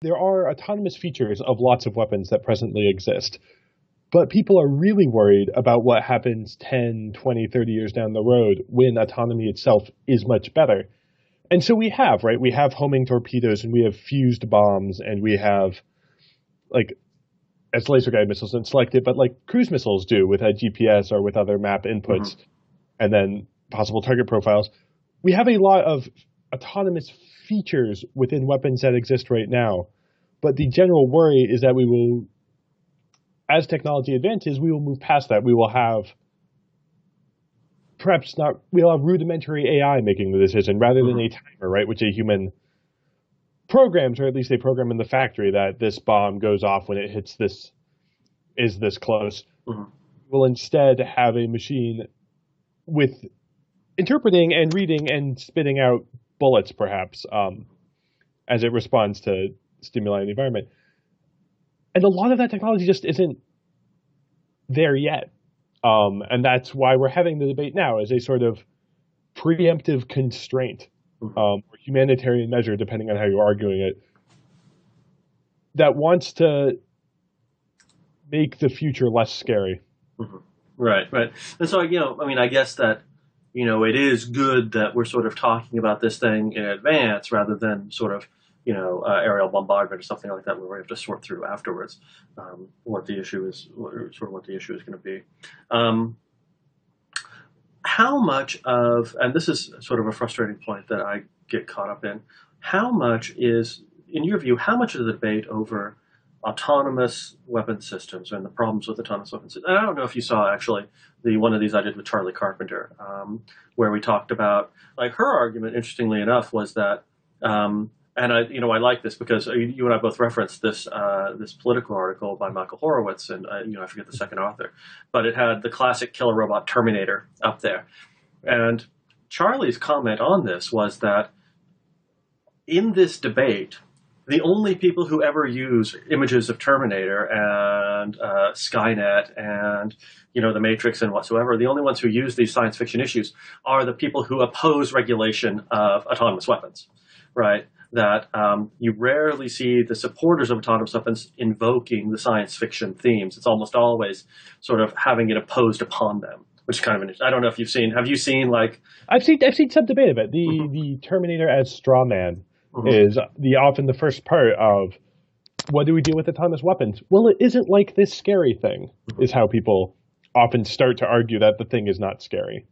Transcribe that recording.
there are autonomous features of lots of weapons that presently exist, but people are really worried about what happens 10, 20, 30 years down the road when autonomy itself is much better. And so we have, right? We have homing torpedoes and we have fused bombs and we have, like, as laser guided missiles and selected, but like cruise missiles do with a GPS or with other map inputs, and then possible target profiles. We have a lot of autonomous features within weapons that exist right now, but the general worry is that we will, as technology advances, we will move past that. We will have we'll have rudimentary AI making the decision rather than a timer, right, which a human programs, or at least they program in the factory that this bomb goes off when it hits this, is this close. We'll instead have a machine with interpreting and reading and spitting out bullets, perhaps, as it responds to stimuli in the environment. And a lot of that technology just isn't there yet. And that's why we're having the debate now as a sort of preemptive constraint, or humanitarian measure, depending on how you're arguing it, that wants to make the future less scary. Right. And so, I mean, I guess that, it is good that we're sort of talking about this thing in advance rather than sort of, aerial bombardment or something like that where we have to sort through afterwards what the issue is, or sort of what the issue is going to be. How much of, and this is sort of a frustrating point that I get caught up in, how much is, in your view, how much of the debate over autonomous weapon systems and the problems with autonomous weapon systems? I don't know if you saw, actually, one of these I did with Charlie Carpenter, where we talked about, like, her argument, interestingly enough, was that, and I like this because you and I both referenced this political article by Michael Horowitz, and I forget the second author, but it had the classic killer robot Terminator up there. And Charlie's comment on this was that in this debate, the only people who ever use images of Terminator and Skynet and the Matrix and whatsoever, the only ones who use these science fiction issues are the people who oppose regulation of autonomous weapons, right? That you rarely see the supporters of autonomous weapons invoking the science fiction themes. It's almost always sort of having it opposed upon them, which is kind of I don't know if have you seen, like... I've seen some debate of it. The Terminator as straw man is often the first part of, what do we do with autonomous weapons? Well, it isn't like this scary thing, is how people often start to argue that the thing is not scary.